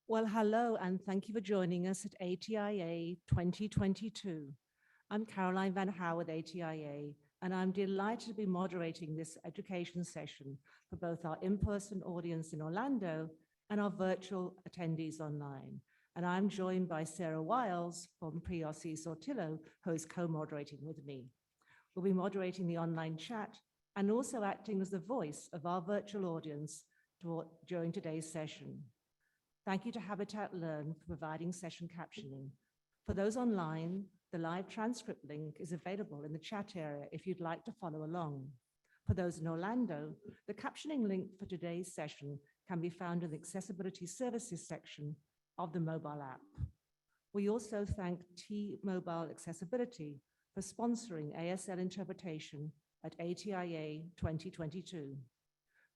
Well, hello, and thank you for joining us at ATIA 2022. I'm Caroline Van Houw with ATIA, and I'm delighted to be moderating this education session for both our in-person audience in Orlando and our virtual attendees online. And I'm joined by Sarah Wiles from PRC Sortillo, who is co-moderating with me. We'll be moderating the online chat and also acting as the voice of our virtual audience during today's session. Thank you to Habitat Learn for providing session captioning. For those online, the live transcript link is available in the chat area if you'd like to follow along. For those in Orlando, the captioning link for today's session can be found in the Accessibility Services section of the mobile app. We also thank T-Mobile Accessibility for sponsoring ASL interpretation at ATIA 2022.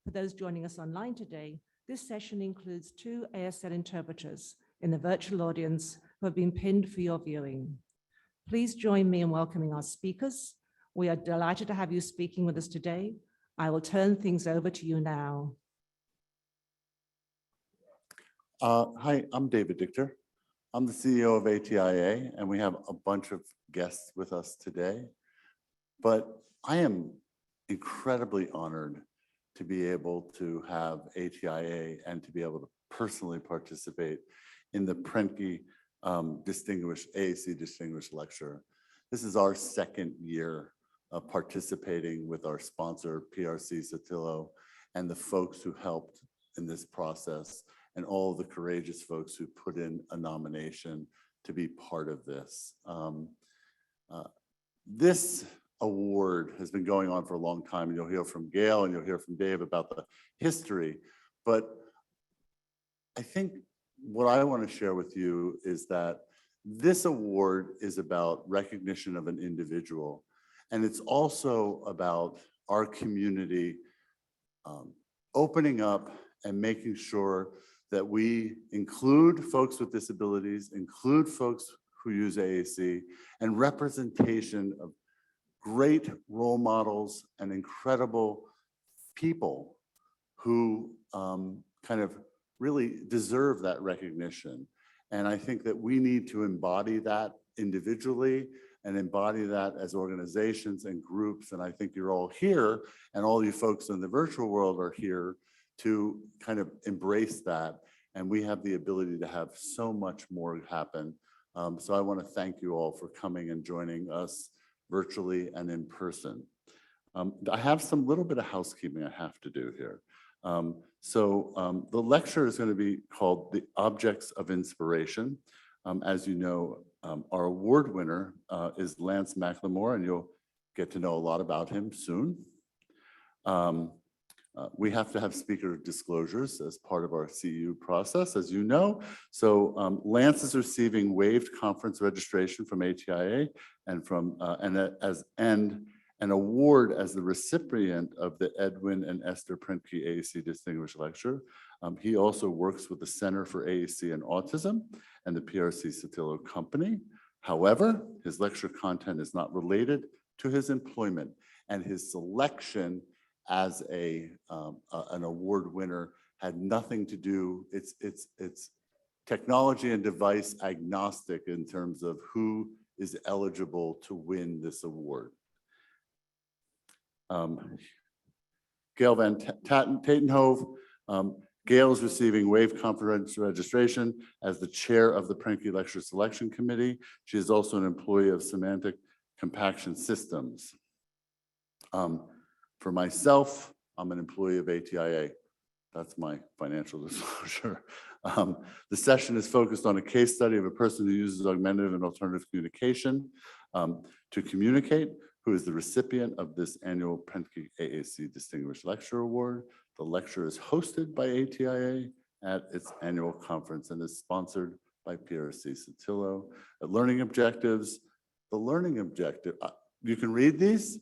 For those joining us online today, this session includes 2 ASL interpreters in the virtual audience who have been pinned for your viewing. Please join me in welcoming our speakers. We are delighted to have you speaking with us today. I will turn things over to you now. Hi, I'm David Dichter. I'm the CEO of ATIA, and we have a bunch of guests with us today. But I am incredibly honored to be able to have ATIA and to be able to personally participate in the Prentke AAC Distinguished Lecture. This is our second year of participating with our sponsor, PRC Sortillo, and the folks who helped in this process, and all the courageous folks who put in a nomination to be part of this. This award has been going on for a long time, and you'll hear from Gail and you'll hear from Dave about the history. But I think what I want to share with you is that this award is about recognition of an individual, and it's also about our community opening up and making sure that we include folks with disabilities, include folks who use AAC, and representation of great role models and incredible people who kind of really deserve that recognition. And I think that we need to embody that individually and embody that as organizations and groups. And I think you're all here, and all you folks in the virtual world are here to kind of embrace that. And we have the ability to have so much more happen. So I want to thank you all for coming and joining us virtually and in person. I have some little bit of housekeeping I have to do here. The lecture is going to be called The Objects of Inspiration. As you know, our award winner is Lance McLemore, and you'll get to know a lot about him soon. We have to have speaker disclosures as part of our CEU process, as you know. So Lance is receiving waived conference registration from ATIA and from an award as the recipient of the Edwin and Esther Prentke AAC Distinguished Lecture. He also works with the Center for AAC and Autism and the PRC Sortillo Company. However, his lecture content is not related to his employment, and his selection as an award winner had nothing to do. It's technology and device agnostic in terms of who is eligible to win this award. Gail Van Tatenhove. Gail is receiving waived conference registration as the chair of the Prentke Lecture Selection Committee. She is also an employee of Semantic Compaction Systems. For myself, I'm an employee of ATIA. That's my financial disclosure. The session is focused on a case study of a person who uses augmentative and alternative communication to communicate, who is the recipient of this annual Prentke AAC Distinguished Lecture Award. The lecture is hosted by ATIA at its annual conference and is sponsored by PRC Sortillo. Learning objectives, the learning objective, you can read these,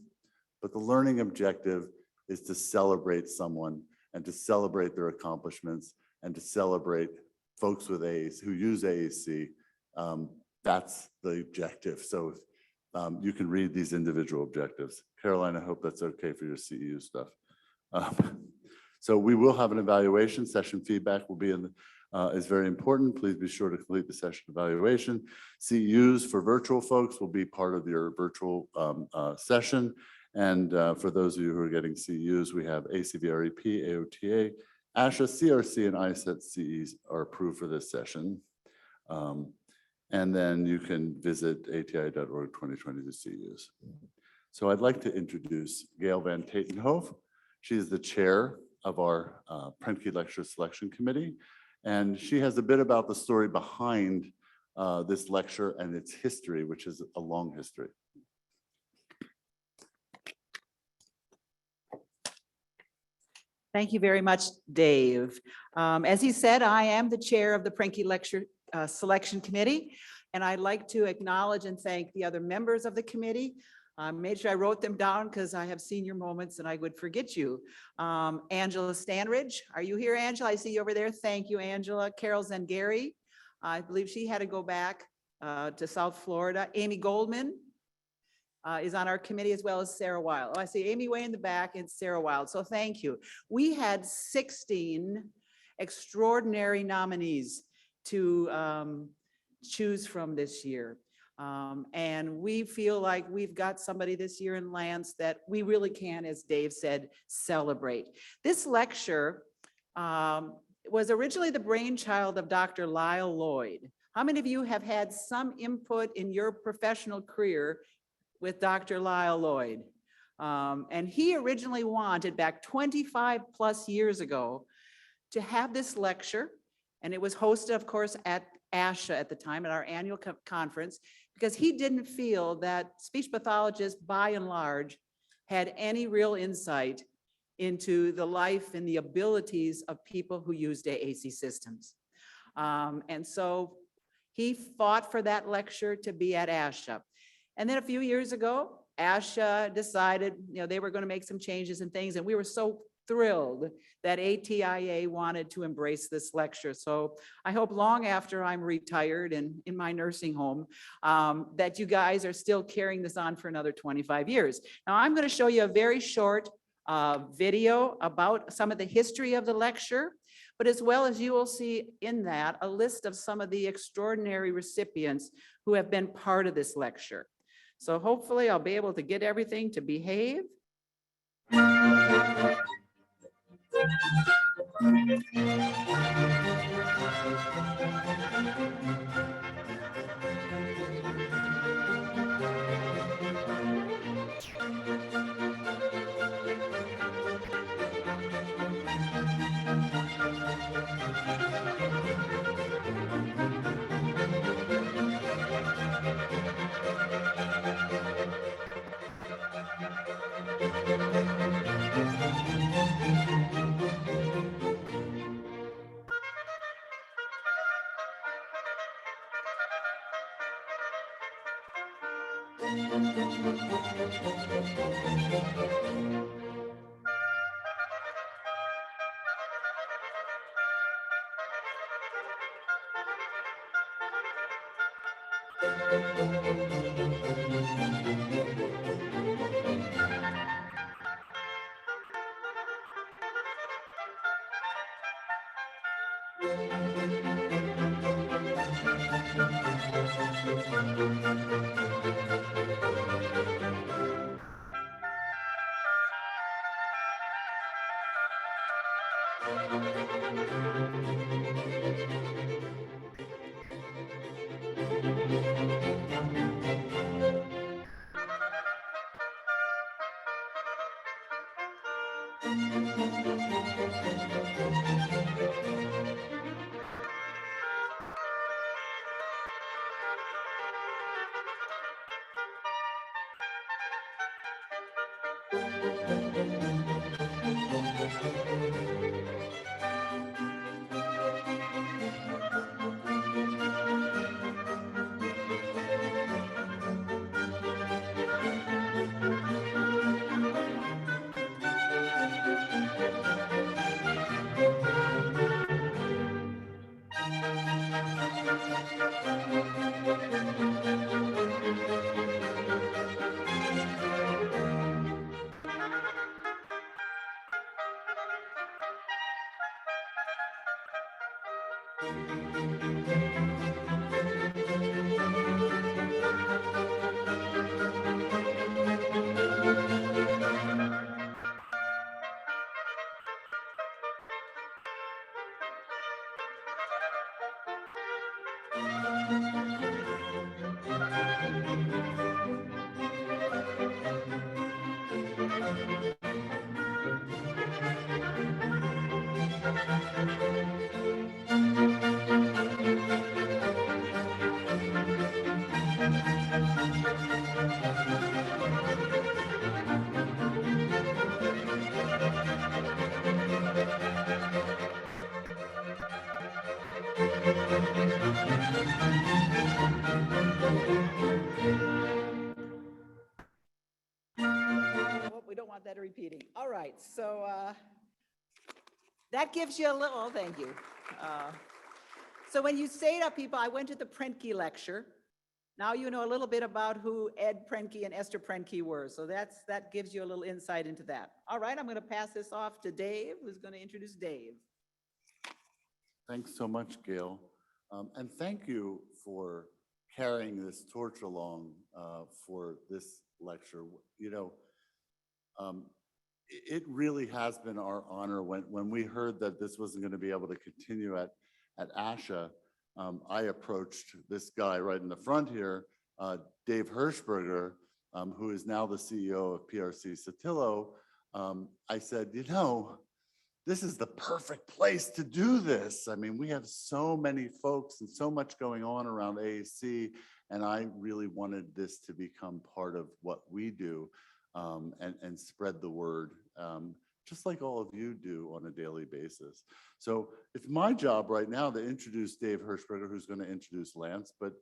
but the learning objective is to celebrate someone and to celebrate their accomplishments and to celebrate folks with AAC who use AAC. That's the objective. So you can read these individual objectives. Caroline, I hope that's okay for your CEU stuff. So we will have an evaluation session. Feedback will be in is very important. Please be sure to complete the session evaluation. CEUs for virtual folks will be part of your virtual session. And for those of you who are getting CEUs, we have ACVREP, AOTA, ASHA, CRC, and ISET CEs are approved for this session. And then you can visit atia.org 2020 to CEUs. So I'd like to introduce Gail Van Tatenhove. She is the chair of our Prentke Lecture Selection Committee. And she has a bit about the story behind this lecture and its history, which is a long history. Thank you very much, Dave. As he said, I am the chair of the Prentke Lecture Selection Committee, and I'd like to acknowledge and thank the other members of the committee. Made sure I wrote them down because I have senior moments and I would forget you. Angela Stanridge, are you here, Angela? I see you over there. Thank you, Angela. Carol Zangari, I believe she had to go back to South Florida. Amy Goldman is on our committee, as well as Sarah Wild. Oh, I see Amy way in the back and Sarah Wild. So thank you. We had 16 extraordinary nominees to choose from this year. And we feel like we've got somebody this year in Lance that we really can, as Dave said, celebrate. This lecture was originally the brainchild of Dr. Lyle Lloyd. How many of you have had some input in your professional career with Dr. Lyle Lloyd? And he originally wanted, back 25 plus years ago, to have this lecture. And it was hosted, of course, at ASHA at the time, at our annual conference, because he didn't feel that speech pathologists, by and large, had any real insight into the life and the abilities of people who used AAC systems. And so he fought for that lecture to be at ASHA. And then a few years ago, ASHA decided, they were going to make some changes and things, and we were so thrilled that ATIA wanted to embrace this lecture. So I hope long after I'm retired and in my nursing home, that you guys are still carrying this on for another 25 years. Now I'm going to show you a very short video about some of the history of the lecture, but as well as you will see in that a list of some of the extraordinary recipients who have been part of this lecture. So hopefully I'll be able to get everything to behave. Oh, we don't want that repeating. All right, so that gives you a little, thank you. So when you say to people, I went to the Prentke lecture, now you know a little bit about who Ed Prentke and Esther Prentke were. So that gives you a little insight into that. All right, I'm going to pass this off to Dave, who's going to introduce Dave. Thanks so much, Gail. And thank you for carrying this torch along for this lecture. You know, it really has been our honor when we heard that this wasn't going to be able to continue at ASHA. I approached this guy right in the front here, Dave Hirschberger, who is now the CEO of PRC Sotillo. I said, you know, this is the perfect place to do this. I mean, we have so many folks and so much going on around AAC, and I really wanted this to become part of what we do and spread the word, just like all of you do on a daily basis. So it's my job right now to introduce Dave Hirschberger, who's going to introduce Lance, but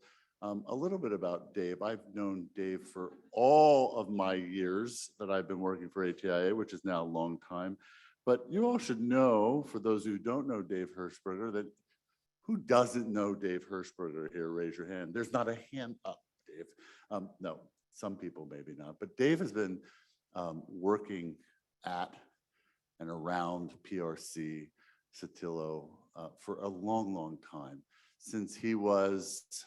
a little bit about Dave. I've known Dave for all of my years that I've been working for ATIA, which is now a long time. But you all should know, for those who don't know Dave Hirschberger, that who doesn't know Dave Hirschberger here? Raise your hand. There's not a hand up, Dave. No, some people maybe not, but Dave has been working at and around PRC Sotillo for a long, long time, since he was,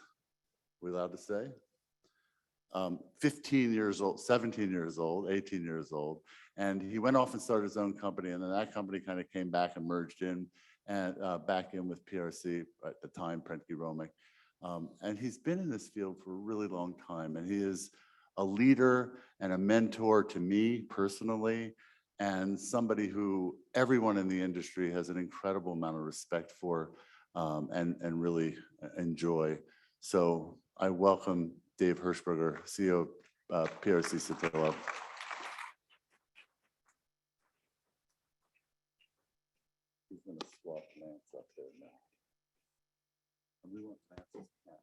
we allowed to say? 15 years old, 17 years old, 18 years old. And he went off and started his own company. And then that company kind of came back and merged in and back in with PRC at the time, Prentke Romick. And he's been in this field for a really long time. And he is a leader and a mentor to me personally, and somebody who everyone in the industry has an incredible amount of respect for and really enjoy. So I welcome Dave Hirschberger, CEO of PRC Sotillo. He's going to swap Lance up there now. And we want Lance's cap.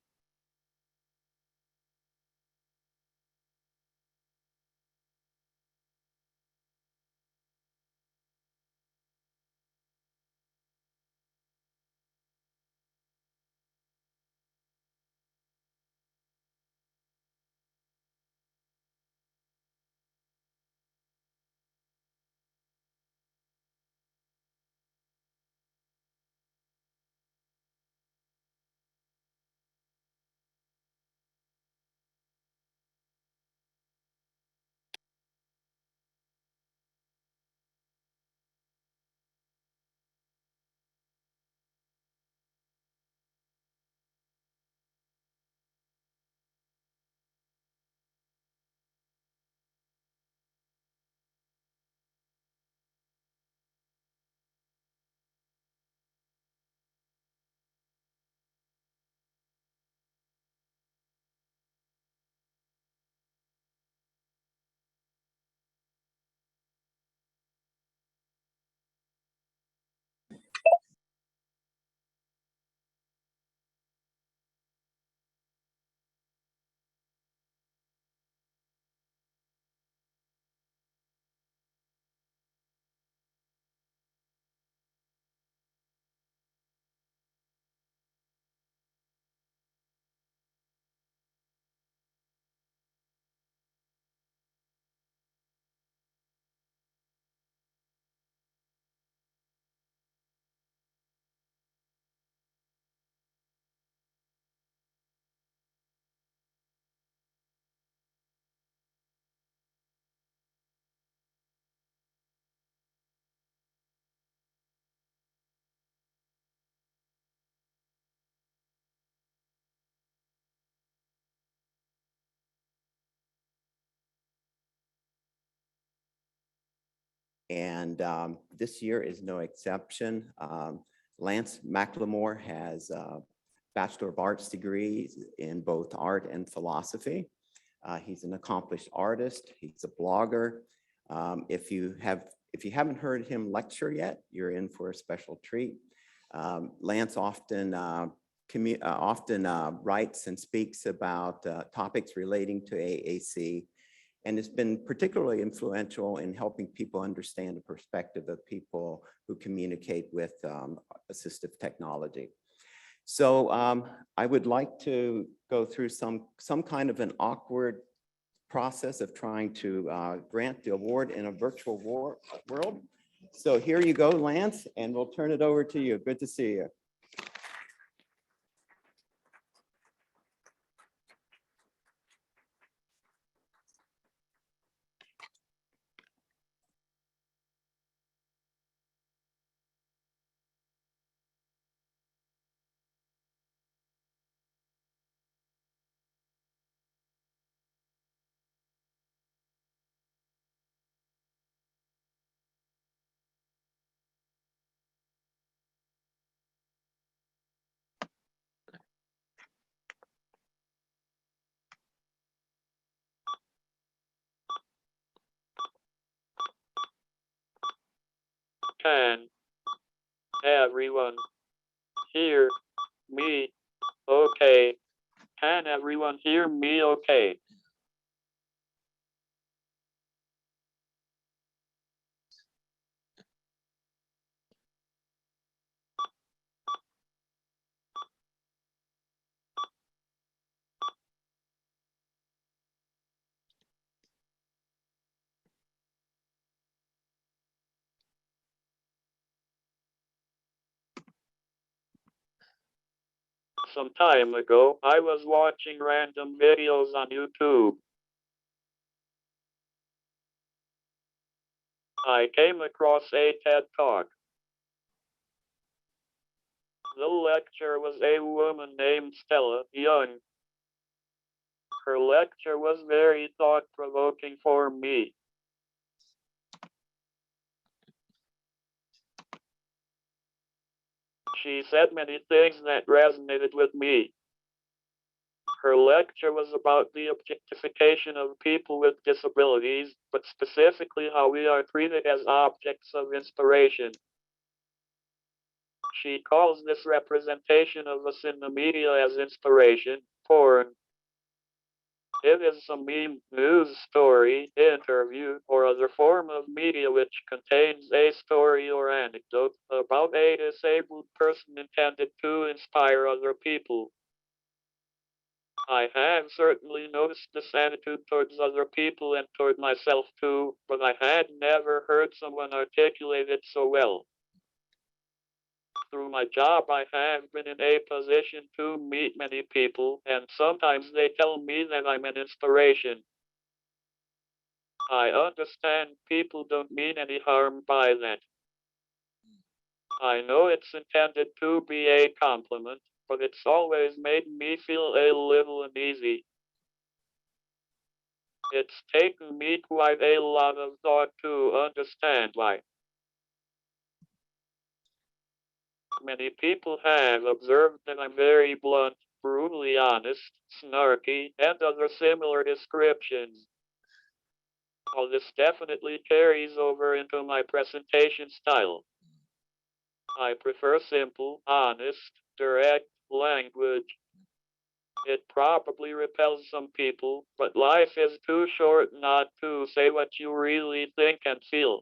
And this year is no exception. Lance McLemore has a Bachelor of Arts degrees in both art and philosophy. He's an accomplished artist. He's a blogger. If you haven't heard him lecture yet, you're in for a special treat. Lance often writes and speaks about topics relating to AAC, and has been particularly influential in helping people understand the perspective of people who communicate with assistive technology. So I would like to go through some kind of an awkward process of trying to grant the award in a virtual world. So here you go, Lance, and we'll turn it over to you. Good to see you. Can everyone hear me okay? Can everyone hear me okay? Some time ago, I was watching random videos on YouTube. I came across a TED Talk. The lecturer was a woman named Stella Young. Her lecture was very thought-provoking for me. She said many things that resonated with me. Her lecture was about the objectification of people with disabilities, but specifically how we are treated as objects of inspiration. She calls this representation of us in the media as inspiration, porn. It is some meme, news story, interview, or other form of media which contains a story or anecdote about a disabled person intended to inspire other people. I have certainly noticed this attitude towards other people and toward myself too, but I had never heard someone articulate it so well. Through my job, I have been in a position to meet many people, and sometimes they tell me that I'm an inspiration. I understand people don't mean any harm by that. I know it's intended to be a compliment, but it's always made me feel a little uneasy. It's taken me quite a lot of thought to understand why. Many people have observed that I'm very blunt, brutally honest, snarky, and other similar descriptions. All this definitely carries over into my presentation style. I prefer simple, honest, direct language. It probably repels some people, but life is too short not to say what you really think and feel.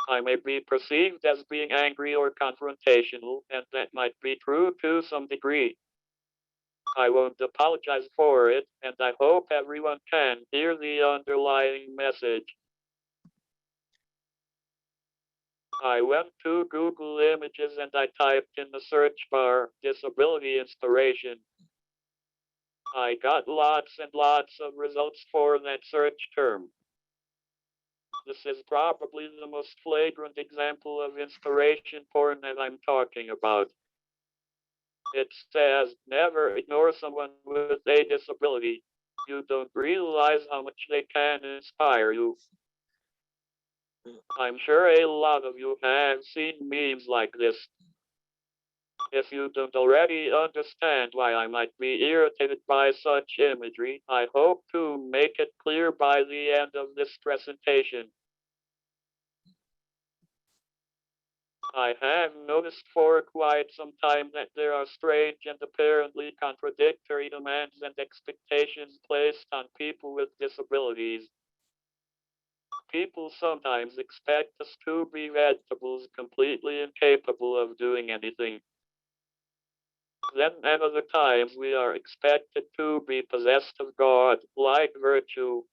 I may be perceived as being angry or confrontational, and that might be true to some degree. I won't apologize for it, and I hope everyone can hear the underlying message. I went to Google Images and I typed in the search bar, disability inspiration. I got lots and lots of results for that search term. This is probably the most flagrant example of inspiration porn that I'm talking about. It says, never ignore someone with a disability. You don't realize how much they can inspire you. I'm sure a lot of you have seen memes like this. If you don't already understand why I might be irritated by such imagery, I hope to make it clear by the end of this presentation. I have noticed for quite some time that there are strange and apparently contradictory demands and expectations placed on people with disabilities. People sometimes expect us to be vegetables completely incapable of doing anything. Then at other times we are expected to be possessed of God-like virtue.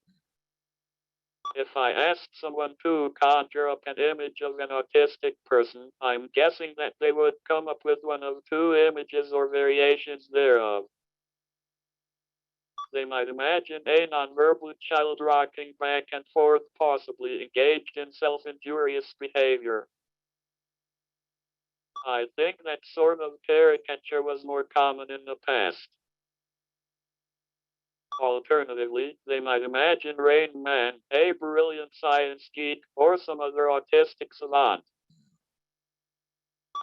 If I asked someone to conjure up an image of an autistic person, I'm guessing that they would come up with one of two images or variations thereof. They might imagine a nonverbal child rocking back and forth, possibly engaged in self-injurious behavior. I think that sort of caricature was more common in the past. Alternatively, they might imagine Rain Man, a brilliant science geek, or some other autistic savant.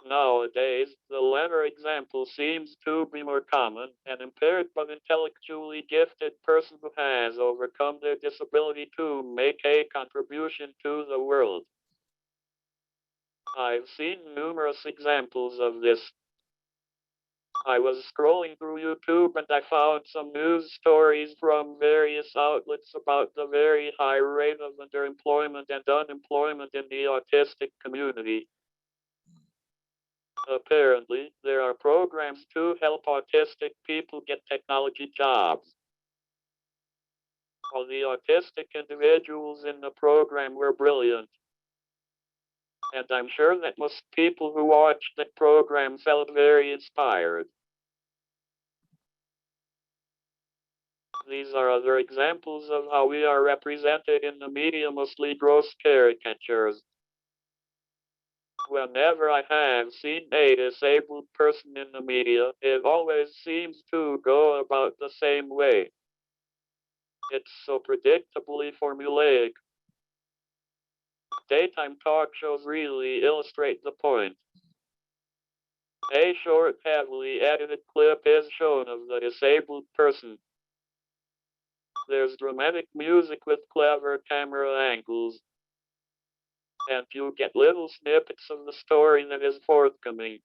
Nowadays, the latter example seems to be more common. An impaired but intellectually gifted person who has overcome their disability to make a contribution to the world. I've seen numerous examples of this. I was scrolling through YouTube and I found some news stories from various outlets about the very high rate of underemployment and unemployment in the autistic community. Apparently, there are programs to help autistic people get technology jobs. All the autistic individuals in the program were brilliant. And I'm sure that most people who watched the program felt very inspired. These are other examples of how we are represented in the media, mostly gross caricatures. Whenever I have seen a disabled person in the media, it always seems to go about the same way. It's so predictably formulaic. Daytime talk shows really illustrate the point. A short, heavily edited clip is shown of the disabled person. There's dramatic music with clever camera angles, and you get little snippets of the story that is forthcoming.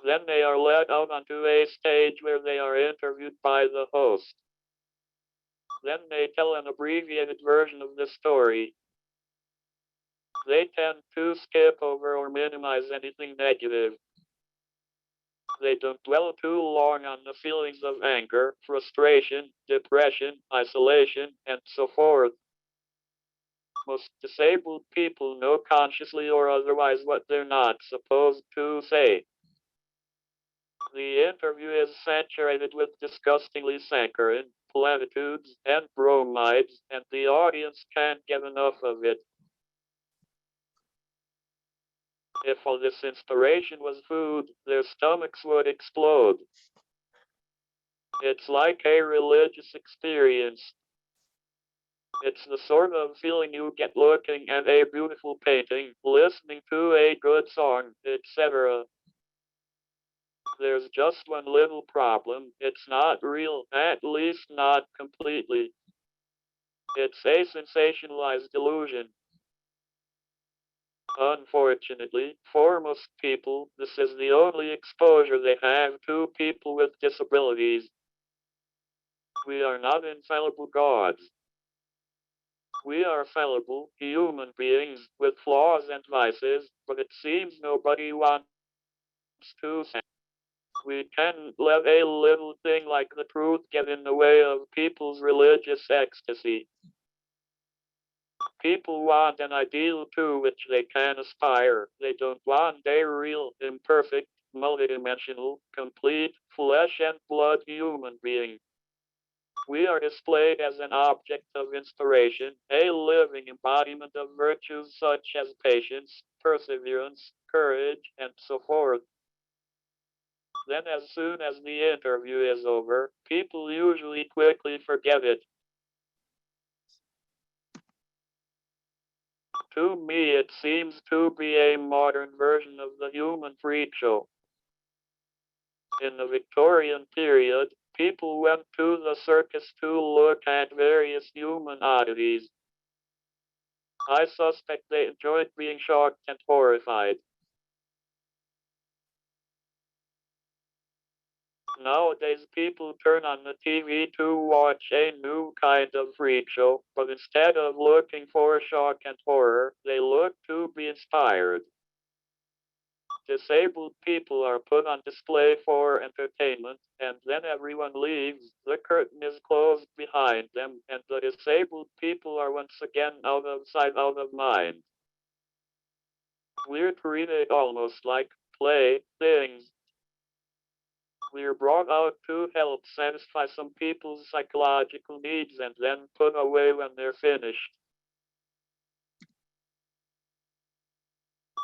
Then they are led out onto a stage where they are interviewed by the host. Then they tell an abbreviated version of the story. They tend to skip over or minimize anything negative. They don't dwell too long on the feelings of anger, frustration, depression, isolation, and so forth. Most disabled people know consciously or otherwise what they're not supposed to say. The interview is saturated with disgustingly saccharine, platitudes, and bromides, and the audience can't get enough of it. If all this inspiration was food, their stomachs would explode. It's like a religious experience. It's the sort of feeling you get looking at a beautiful painting, listening to a good song, etc. There's just one little problem. It's not real, at least not completely. It's a sensationalized delusion. Unfortunately, for most people, this is the only exposure they have to people with disabilities. We are not infallible gods. We are fallible human beings with flaws and vices, but it seems nobody wants to say. We can't let a little thing like the truth get in the way of people's religious ecstasy. People want an ideal to which they can aspire. They don't want a real, imperfect, multidimensional, complete, flesh and blood human being. We are displayed as an object of inspiration, a living embodiment of virtues such as patience, perseverance, courage, and so forth. Then as soon as the interview is over, people usually quickly forget it. To me, it seems to be a modern version of the human freak show. In the Victorian period, people went to the circus to look at various human oddities. I suspect they enjoyed being shocked and horrified. Nowadays, people turn on the TV to watch a new kind of freak show, but instead of looking for shock and horror, they look to be inspired. Disabled people are put on display for entertainment, and then everyone leaves. The curtain is closed behind them, and the disabled people are once again out of sight, out of mind. We're treated almost like play things. We're brought out to help satisfy some people's psychological needs and then put away when they're finished.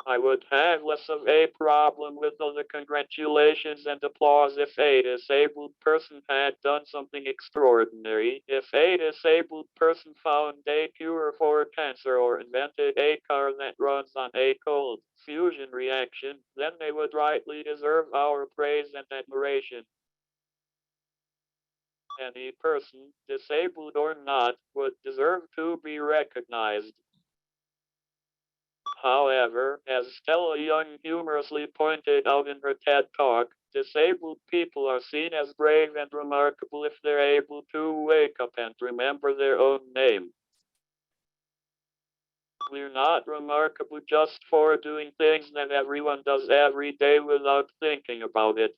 I would have less of a problem with all the congratulations and applause if a disabled person had done something extraordinary. If a disabled person found a cure for cancer or invented a car that runs on a cold fusion reaction, then they would rightly deserve our praise and admiration. Any person, disabled or not, would deserve to be recognized. However, as Stella Young humorously pointed out in her TED Talk, disabled people are seen as brave and remarkable if they're able to wake up and remember their own name. We're not remarkable just for doing things that everyone does every day without thinking about it.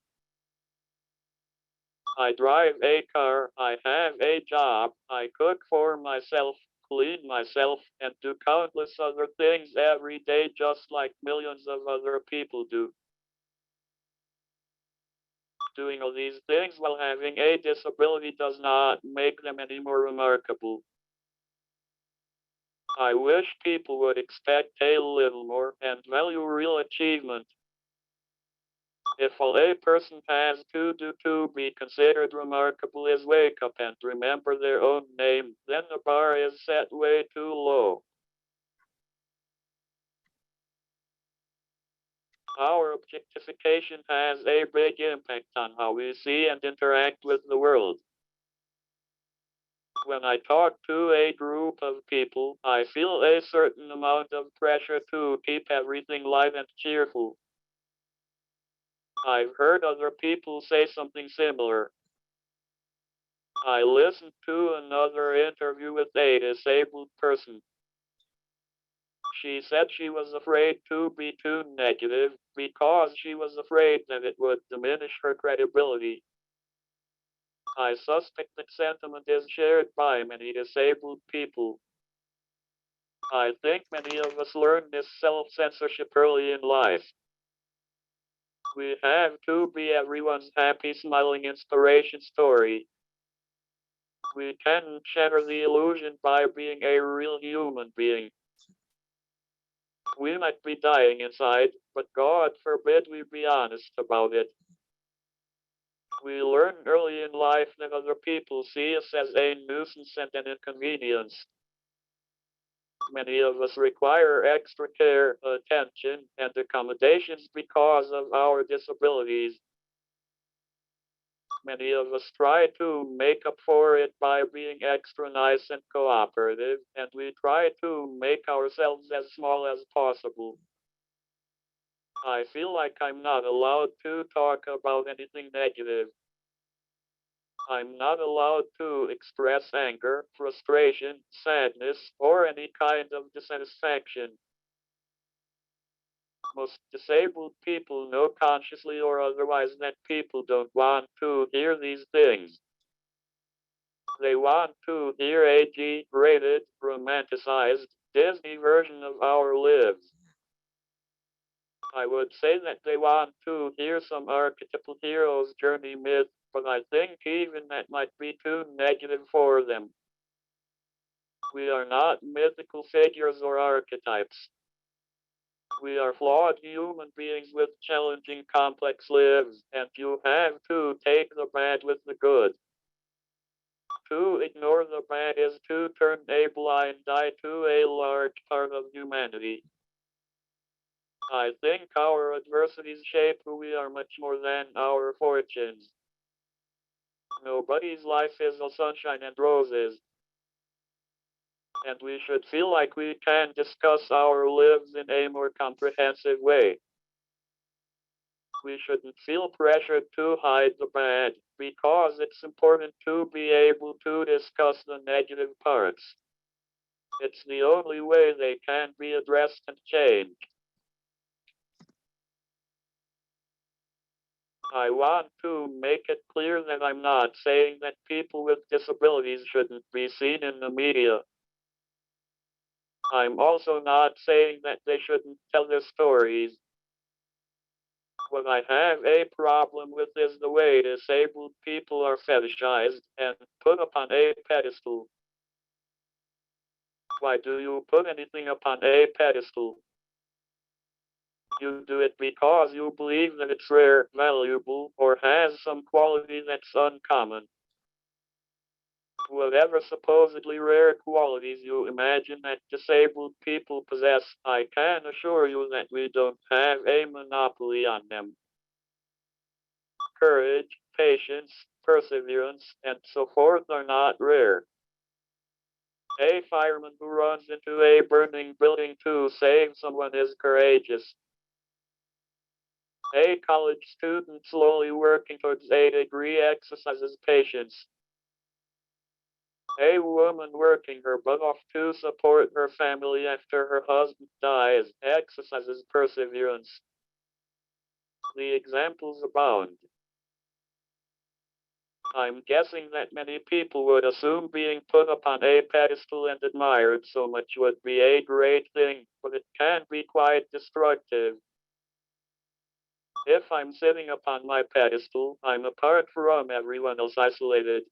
I drive a car, I have a job, I cook for myself, clean myself, and do countless other things every day just like millions of other people do. Doing all these things while having a disability does not make them any more remarkable. I wish people would expect a little more and value real achievement. If all a person has to do to be considered remarkable is wake up and remember their own name, then the bar is set way too low. Our objectification has a big impact on how we see and interact with the world. When I talk to a group of people, I feel a certain amount of pressure to keep everything light and cheerful. I've heard other people say something similar. I listened to another interview with a disabled person. She said she was afraid to be too negative because she was afraid that it would diminish her credibility. I suspect that sentiment is shared by many disabled people. I think many of us learn this self-censorship early in life. We have to be everyone's happy, smiling inspiration story. We can shatter the illusion by being a real human being. We might be dying inside, but God forbid we be honest about it. We learn early in life that other people see us as a nuisance and an inconvenience. Many of us require extra care, attention, and accommodations because of our disabilities. Many of us try to make up for it by being extra nice and cooperative, and we try to make ourselves as small as possible. I feel like I'm not allowed to talk about anything negative. I'm not allowed to express anger, frustration, sadness, or any kind of dissatisfaction. Most disabled people know consciously or otherwise that people don't want to hear these things. They want to hear a G-rated, romanticized Disney version of our lives. I would say that they want to hear some archetypal hero's journey myth, but I think even that might be too negative for them. We are not mythical figures or archetypes. We are flawed human beings with challenging, complex lives, and you have to take the bad with the good. To ignore the bad is to turn a blind eye to a large part of humanity. I think our adversities shape who we are much more than our fortunes. Nobody's life is all sunshine and roses. And we should feel like we can discuss our lives in a more comprehensive way. We shouldn't feel pressured to hide the bad, because it's important to be able to discuss the negative parts. It's the only way they can be addressed and changed. I want to make it clear that I'm not saying that people with disabilities shouldn't be seen in the media. I'm also not saying that they shouldn't tell their stories. What I have a problem with is the way disabled people are fetishized and put upon a pedestal. Why do you put anything upon a pedestal? You do it because you believe that it's rare, valuable, or has some quality that's uncommon. Whatever supposedly rare qualities you imagine that disabled people possess, I can assure you that we don't have a monopoly on them. Courage, patience, perseverance, and so forth are not rare. A fireman who runs into a burning building to save someone is courageous. A college student slowly working towards a degree exercises patience. A woman working her butt off to support her family after her husband dies exercises perseverance. The examples abound. I'm guessing that many people would assume being put upon a pedestal and admired so much would be a great thing, but it can be quite destructive. If I'm sitting upon my pedestal, I'm apart from everyone else, isolated.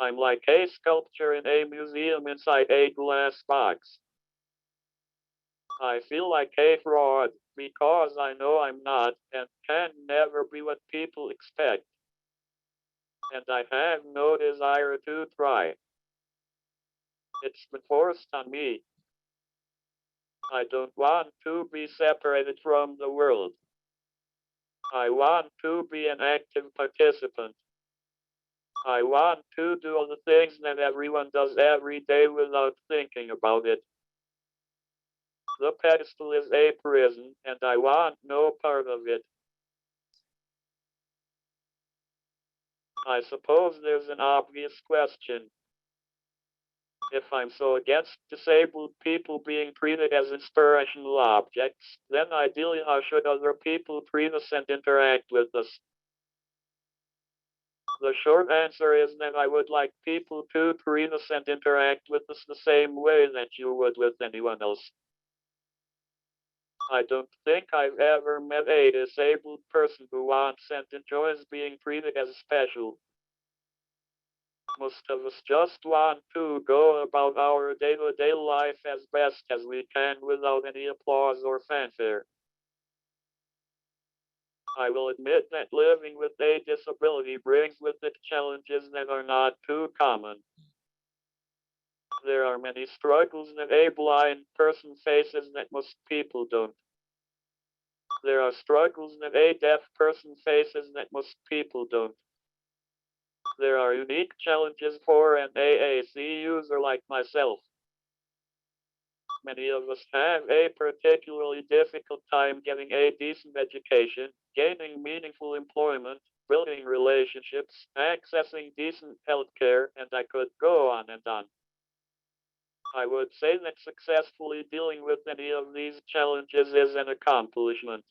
I'm like a sculpture in a museum inside a glass box. I feel like a fraud because I know I'm not and can never be what people expect. And I have no desire to try. It's been forced on me. I don't want to be separated from the world. I want to be an active participant. I want to do all the things that everyone does every day without thinking about it. The pedestal is a prison, and I want no part of it. I suppose there's an obvious question. If I'm so against disabled people being treated as inspirational objects, then ideally how should other people treat us and interact with us? The short answer is that I would like people to treat us and interact with us the same way that you would with anyone else. I don't think I've ever met a disabled person who wants and enjoys being treated as special. Most of us just want to go about our day-to-day life as best as we can without any applause or fanfare. I will admit that living with a disability brings with it challenges that are not too common. There are many struggles that a blind person faces that most people don't. There are struggles that a deaf person faces that most people don't. There are unique challenges for an AAC user like myself. Many of us have a particularly difficult time getting a decent education, gaining meaningful employment, building relationships, accessing decent healthcare, and I could go on and on. I would say that successfully dealing with any of these challenges is an accomplishment.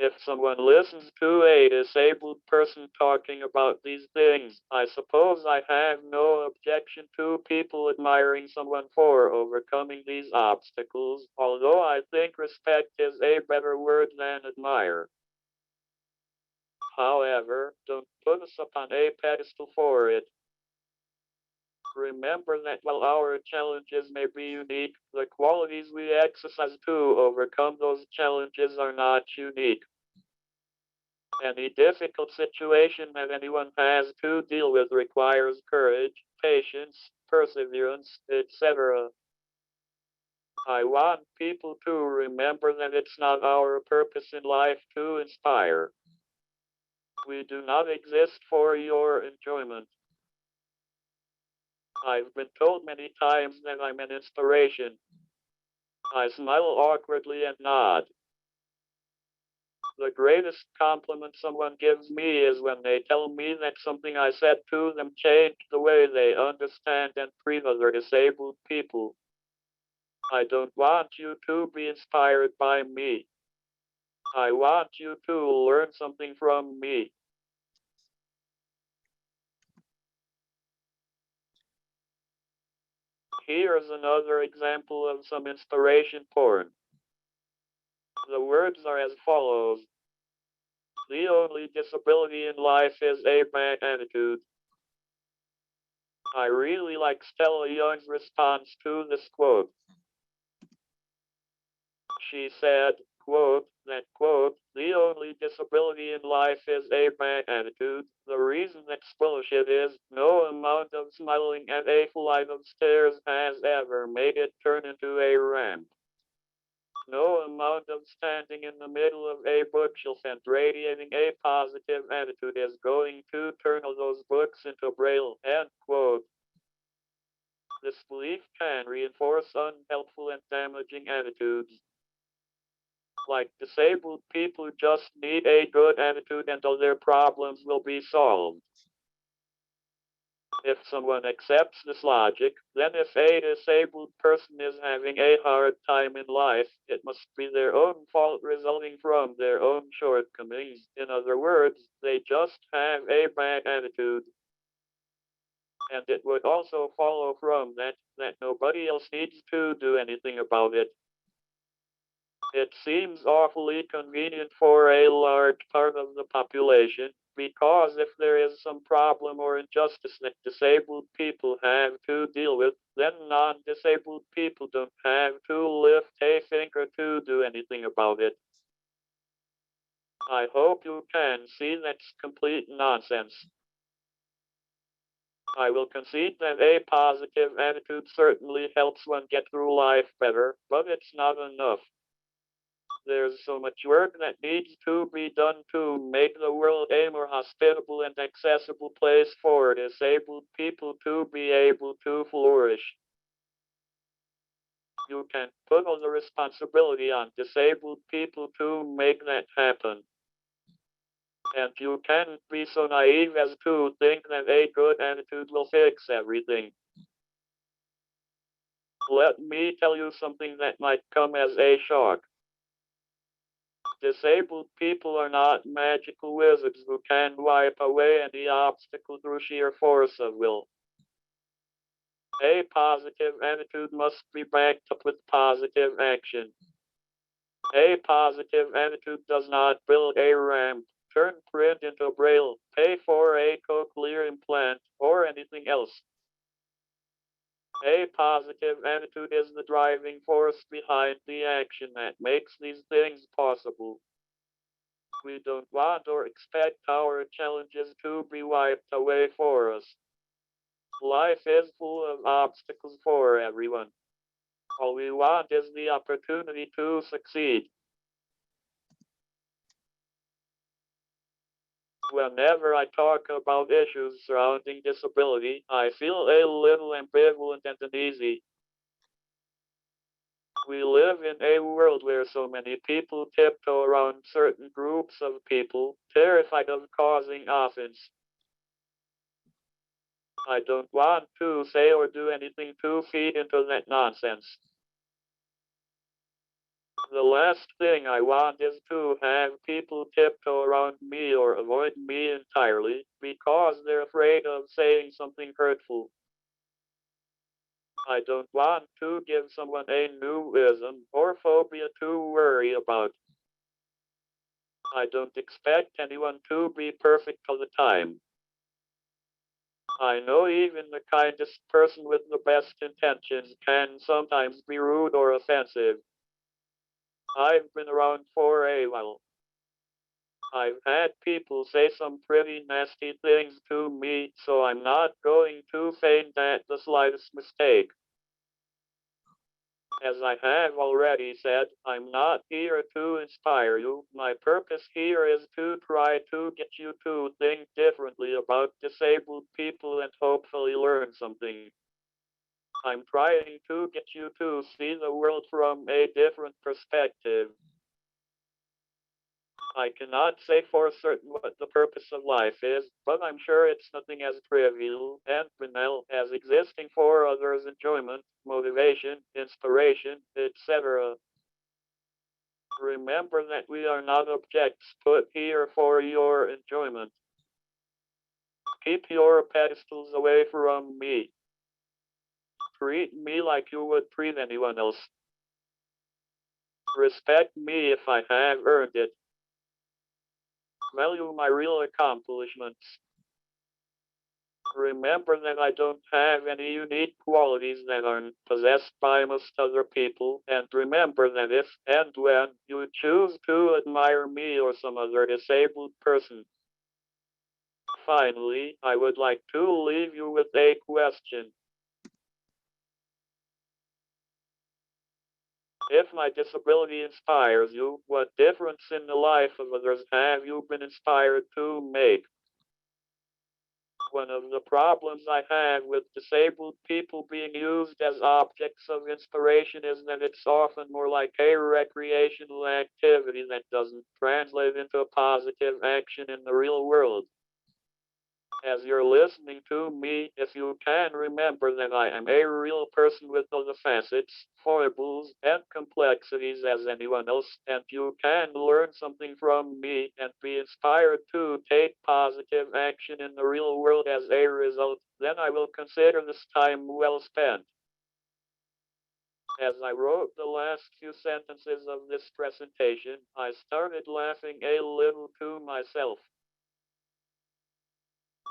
If someone listens to a disabled person talking about these things, I suppose I have no objection to people admiring someone for overcoming these obstacles, although I think respect is a better word than admire. However, don't put us upon a pedestal for it. Remember that while our challenges may be unique, the qualities we exercise to overcome those challenges are not unique. Any difficult situation that anyone has to deal with requires courage, patience, perseverance, etc. I want people to remember that it's not our purpose in life to inspire. We do not exist for your enjoyment. I've been told many times that I'm an inspiration. I smile awkwardly and nod. The greatest compliment someone gives me is when they tell me that something I said to them changed the way they understand and treat other disabled people. I don't want you to be inspired by me. I want you to learn something from me. Here's another example of some inspiration porn. The words are as follows. The only disability in life is a bad attitude. I really like Stella Young's response to this quote. She said, quote, that quote, the only disability in life is a bad attitude. The reason that's bullshit is no amount of smiling at a flight of stairs has ever made it turn into a ramp. No amount of standing in the middle of a bookshelf and radiating a positive attitude is going to turn all those books into braille, end quote. This belief can reinforce unhelpful and damaging attitudes. Like disabled people just need a good attitude and all their problems will be solved. If someone accepts this logic, then if a disabled person is having a hard time in life, it must be their own fault resulting from their own shortcomings. In other words, they just have a bad attitude. And it would also follow from that nobody else needs to do anything about it. It seems awfully convenient for a large part of the population, because if there is some problem or injustice that disabled people have to deal with, then non-disabled people don't have to lift a finger to do anything about it. I hope you can see that's complete nonsense. I will concede that a positive attitude certainly helps one get through life better, but it's not enough. There's so much work that needs to be done to make the world a more hospitable and accessible place for disabled people to be able to flourish. You can put all the responsibility on disabled people to make that happen. And you can't be so naive as to think that a good attitude will fix everything. Let me tell you something that might come as a shock. Disabled people are not magical wizards who can wipe away any obstacle through sheer force of will. A positive attitude must be backed up with positive action. A positive attitude does not build a ramp, turn print into braille, pay for a cochlear implant, or anything else. A positive attitude is the driving force behind the action that makes these things possible. We don't want or expect our challenges to be wiped away for us. Life is full of obstacles for everyone. All we want is the opportunity to succeed. Whenever I talk about issues surrounding disability, I feel a little ambivalent and uneasy. We live in a world where so many people tiptoe around certain groups of people, terrified of causing offense. I don't want to say or do anything to feed into that nonsense. The last thing I want is to have people tiptoe around me or avoid me entirely because they're afraid of saying something hurtful. I don't want to give someone a new ism or phobia to worry about. I don't expect anyone to be perfect all the time. I know even the kindest person with the best intentions can sometimes be rude or offensive. I've been around for a while. I've had people say some pretty nasty things to me, so I'm not going to feign at the slightest mistake. As I have already said, I'm not here to inspire you. My purpose here is to try to get you to think differently about disabled people and hopefully learn something. I'm trying to get you to see the world from a different perspective. I cannot say for certain what the purpose of life is, but I'm sure it's nothing as trivial and banal as existing for others' enjoyment, motivation, inspiration, etc. Remember that we are not objects put here for your enjoyment. Keep your pedestals away from me. Treat me like you would treat anyone else. Respect me if I have earned it. Value my real accomplishments. Remember that I don't have any unique qualities that aren't possessed by most other people, and remember that if and when you choose to admire me or some other disabled person. Finally, I would like to leave you with a question. If my disability inspires you, what difference in the life of others have you been inspired to make? One of the problems I have with disabled people being used as objects of inspiration is that it's often more like a recreational activity that doesn't translate into positive action in the real world. As you're listening to me, if you can remember that I am a real person with all the facets, foibles, and complexities as anyone else, and you can learn something from me and be inspired to take positive action in the real world as a result, then I will consider this time well spent. As I wrote the last few sentences of this presentation, I started laughing a little to myself.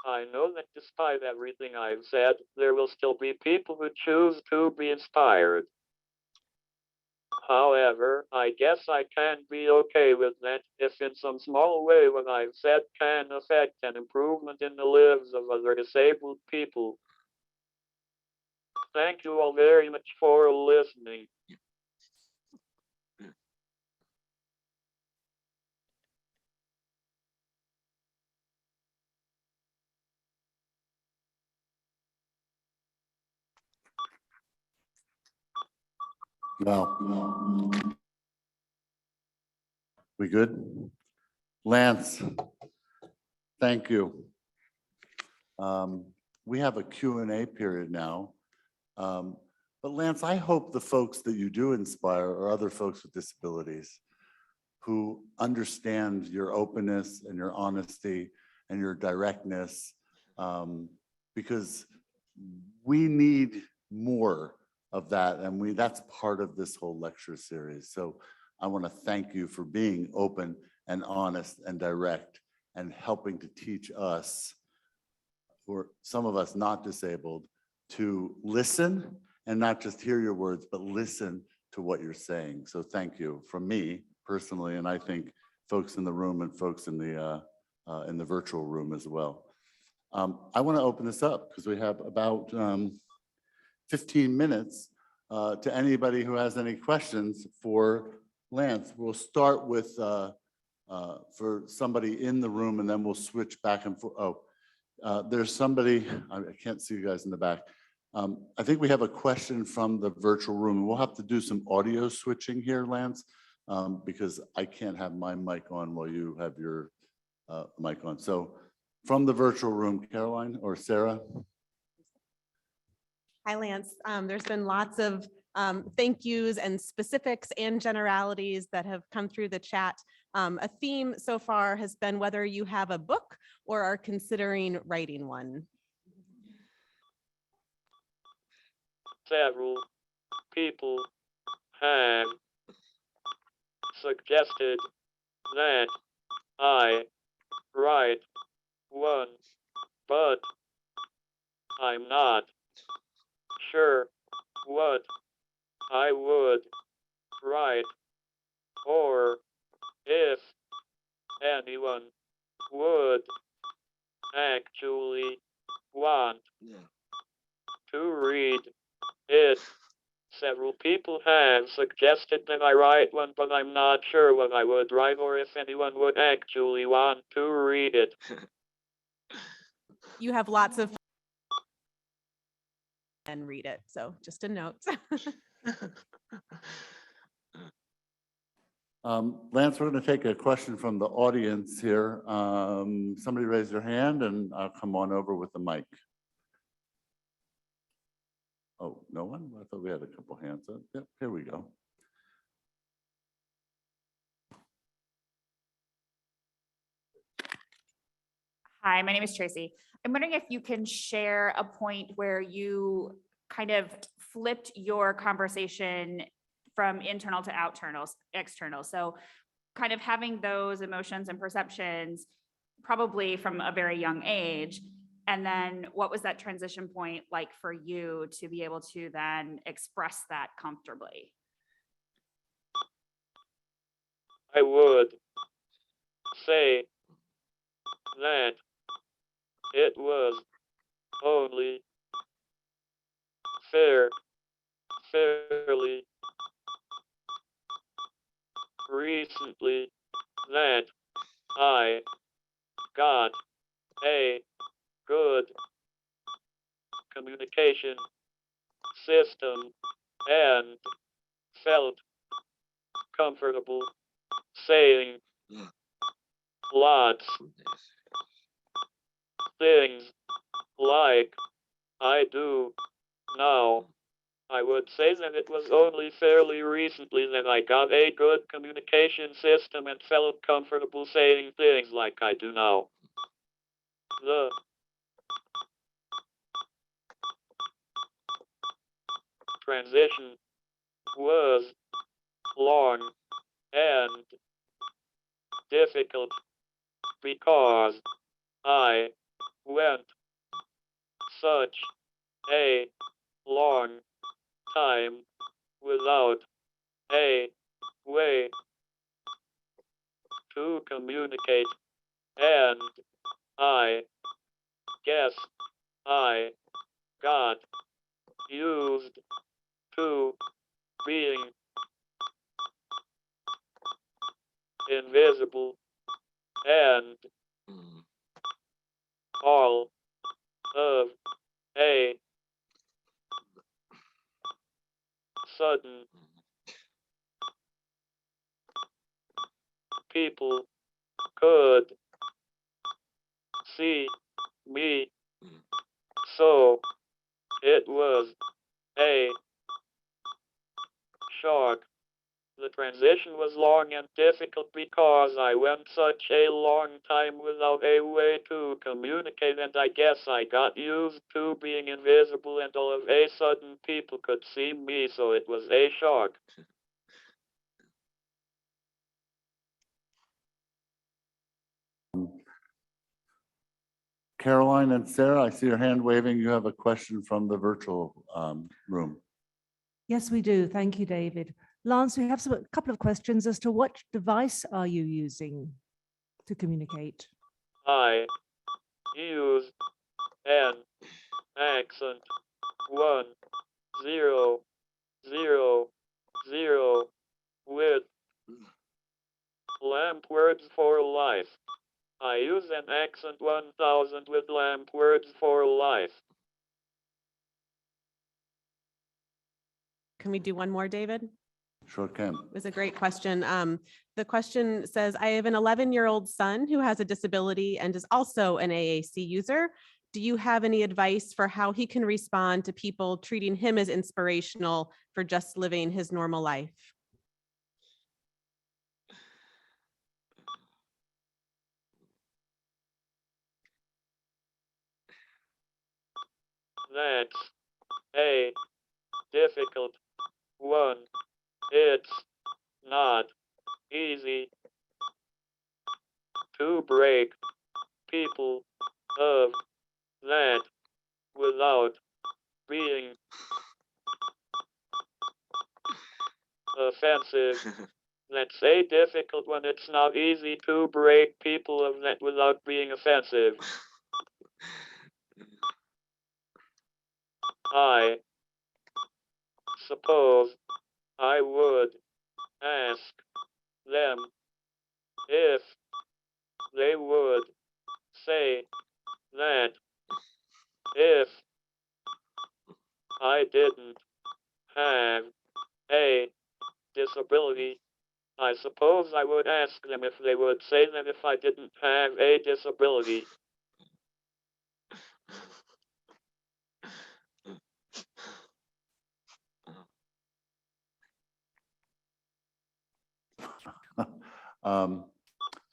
I know that despite everything I've said, there will still be people who choose to be inspired. However, I guess I can be okay with that if in some small way what I've said can affect an improvement in the lives of other disabled people. Thank you all very much for listening. Wow. We good? Lance, thank you. We have a Q&A period now. But Lance, I hope the folks that you do inspire are other folks with disabilities who understand your openness and your honesty and your directness, because we need more of that, and that's part of this whole lecture series. So I want to thank you for being open and honest and direct and helping to teach us, or some of us not disabled, to listen and not just hear your words, but listen to what you're saying. So thank you from me personally, and I think folks in the room and folks in the virtual room as well. I want to open this up because we have about 15 minutes to anybody who has any questions for Lance. We'll start with for somebody in the room, and then we'll switch back and forth. There's somebody, I can't see you guys in the back. I think we have a question from the virtual room. We'll have to do some audio switching here, Lance, because I can't have my mic on while you have your mic on. So from the virtual room, Caroline or Sarah? Hi, Lance. There's been lots of thank yous and specifics and generalities that have come through the chat. A theme so far has been whether you have a book or are considering writing one. Several people have suggested that I write one, but I'm not sure what I would write or if anyone people have suggested that I write one, but I'm not sure what I would write or if anyone would actually want to read it. You have lots of and read it. So just a note. Lance, we're going to take a question from the audience here. Somebody raise their hand and I'll come on over with the mic. Oh, no one? I thought we had a couple hands up. Yep, here we go. Hi, my name is Tracy. I'm wondering if you can share a point where you kind of flipped your conversation from internal to external. So kind of having those emotions and perceptions probably from a very young age. And then what was that transition point like for you to be able to then express that comfortably? I would say that it was only fairly recently that I got a good communication system and felt comfortable saying lots things like I do now. I would say that it was only fairly recently that I got a good communication system and felt comfortable saying things like I do now. The transition was long and difficult because I went such a long time without a way to communicate, and I guess I got used to being invisible, and all of a sudden people could see me, so it was a shock. The transition was long and difficult because I went such a long time without a way to communicate, and I guess I got used to being invisible, and all of a sudden people could see me, so it was a shock. Caroline and Sarah, I see your hand waving. You have a question from the virtual room. Yes, we do. Thank you, David. Lance, we have a couple of questions as to what device are you using to communicate? I use an accent 1000 with lamp words for life. I use an accent 1000 with lamp words for life. Can we do one more, David? Sure can. It was a great question. The question says, I have an 11-year-old son who has a disability and is also an AAC user. Do you have any advice for how he can respond to people treating him as inspirational for just living his normal life? That's a difficult one. It's not easy to break people of that without being offensive. That's a difficult one. It's not easy to break people of that without being offensive. I suppose I would ask them if they would say that if I didn't have a disability, I suppose I would ask them if they would say that if I didn't have a disability.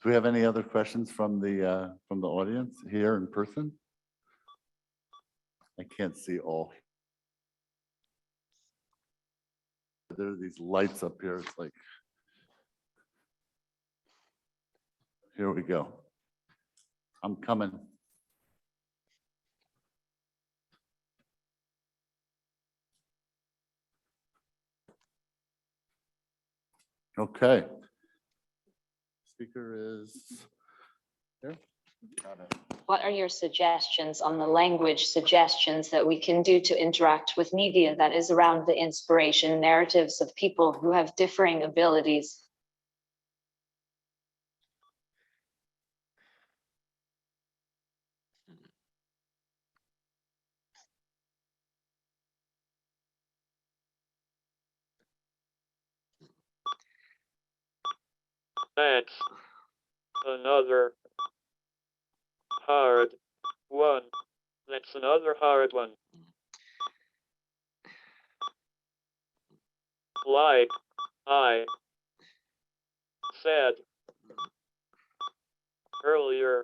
Do we have any other questions from the audience here in person? I can't see all. There are these lights up here. It's like, here we go. I'm coming. Okay. Speaker is here. Got it. What are your suggestions on the language suggestions that we can do to interact with media that is around the inspiration narratives of people who have differing abilities? That's another hard one. That's another hard one. Like I said earlier,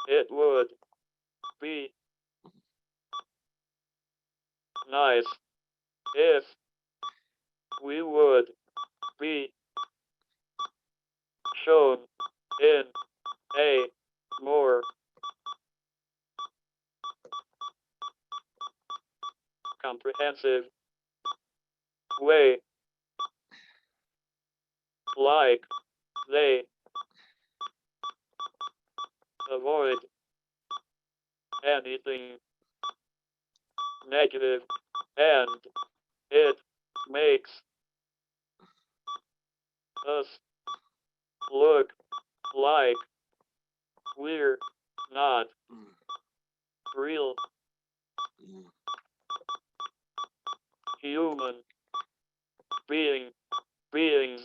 it would be nice if we would be shown in a more comprehensive way, like they avoid anything negative, and it makes us look like we're not real human beings.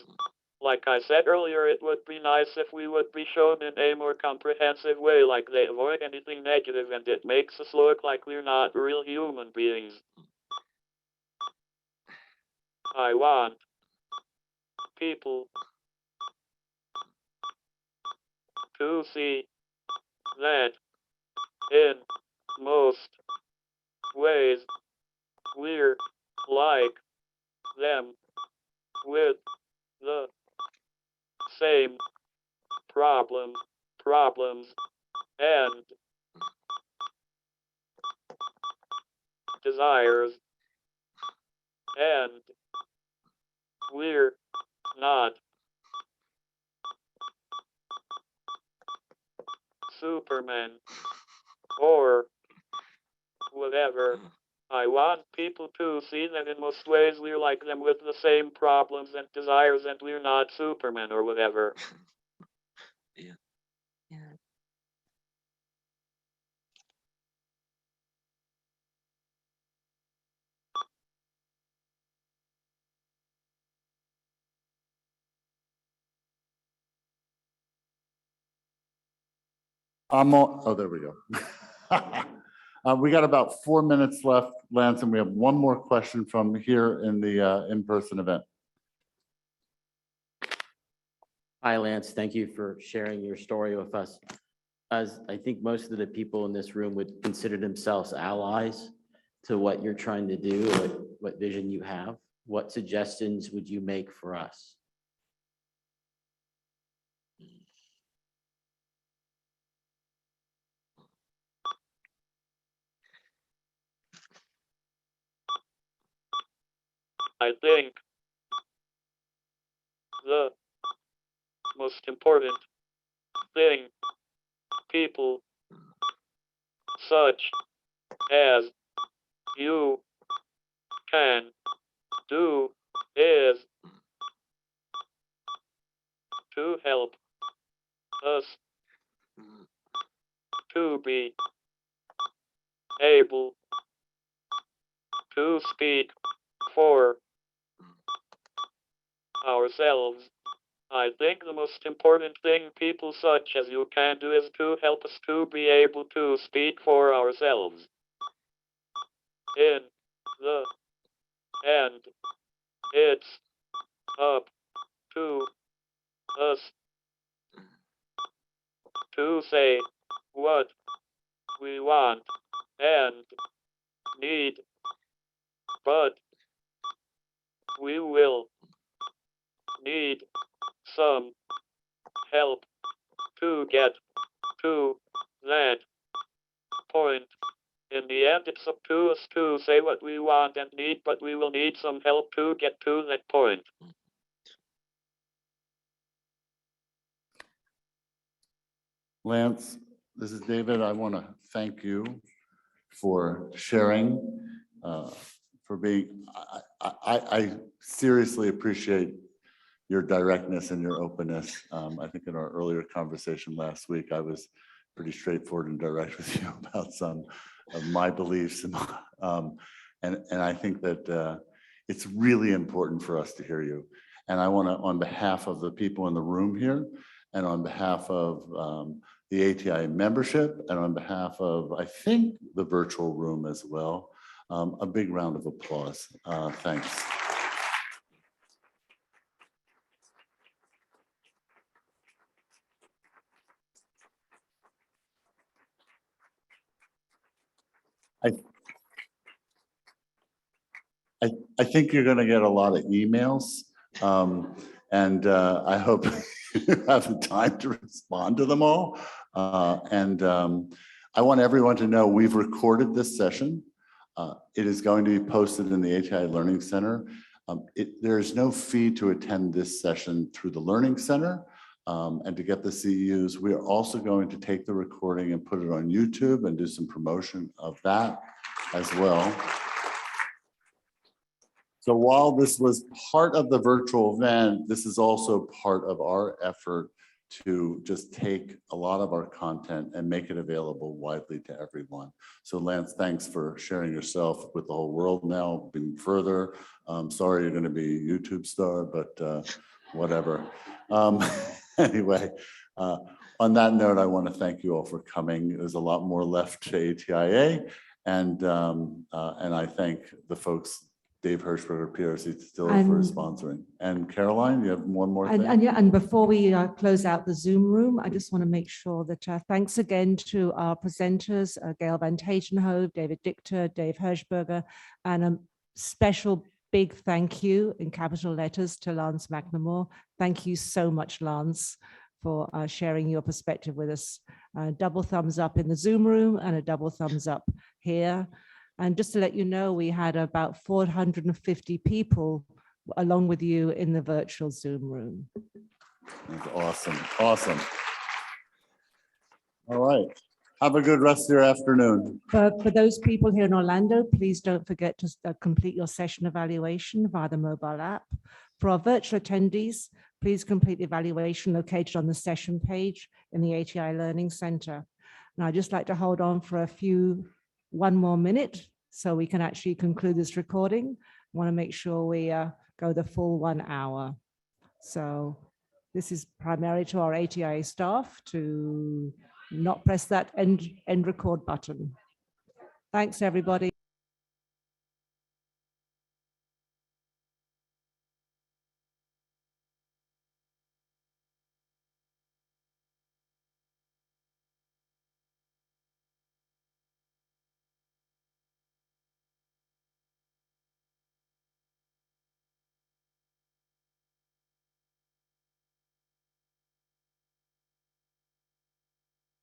Like I said earlier, it would be nice if we would be shown in a more comprehensive way, like they avoid anything negative, and it makes us look like we're not real human beings. I want people to see that in most ways we're like them, with the same problems and desires, and we're not Superman or whatever. I want people to see that in most ways we're like them, with the same problems and desires, and we're not Superman or whatever. Oh, there we go. We got about 4 minutes left, Lance, and we have one more question from here in the in-person event. Hi, Lance. Thank you for sharing your story with us. As I think most of the people in this room would consider themselves allies to what you're trying to do, what vision you have, what suggestions would you make for us? I think the most important thing people such as you can do is to help us to be able to speak for ourselves. I think the most important thing people such as you can do is to help us to be able to speak for ourselves. In the end, it's up to us to say what we want and need, but we will need some help to get to that point. In the end, it's up to us to say what we want and need, but we will need some help to get to that point. Lance, this is David. I want to thank you for sharing, for being, I seriously appreciate your directness and your openness. I think in our earlier conversation last week, I was pretty straightforward and direct with you about some of my beliefs. And I think that it's really important for us to hear you. And I want to, on behalf of the people in the room here, and on behalf of the ATIA membership, and on behalf of, I think, the virtual room as well, a big round of applause. Thanks. I think you're going to get a lot of emails, and I hope you have the time to respond to them all. I want everyone to know we've recorded this session. It is going to be posted in the ATIA Learning Center. There is no fee to attend this session through the Learning Center. And to get the CEUs, we are also going to take the recording and put it on YouTube and do some promotion of that as well. So while this was part of the virtual event, this is also part of our effort to just take a lot of our content and make it available widely to everyone. So Lance, thanks for sharing yourself with the whole world now, being further. Sorry you're going to be a YouTube star, but whatever. Anyway, on that note, I want to thank you all for coming. There's a lot more left to ATIA, and I thank the folks, Dave Hirschberger, PRC Stella, for sponsoring. And Caroline, you have one more thing? And before we close out the Zoom room, I just want to make sure that thanks again to our presenters, Gail Van Tatenhove, David Dichter, Dave Hirschberger, and a special big thank you in capital letters to Lance McLemore. Thank you so much, Lance, for sharing your perspective with us. Double thumbs up in the Zoom room and a double thumbs up here. And just to let you know, we had about 450 people along with you in the virtual Zoom room. That's awesome. Awesome. All right. Have a good rest of your afternoon. For those people here in Orlando, please don't forget to complete your session evaluation via the mobile app. For our virtual attendees, please complete the evaluation located on the session page in the ATI Learning Center. And I'd just like to hold on for one more minute so we can actually conclude this recording. I want to make sure we go the full 1 hour. So this is primarily to our ATIA staff to not press that end record button. Thanks, everybody.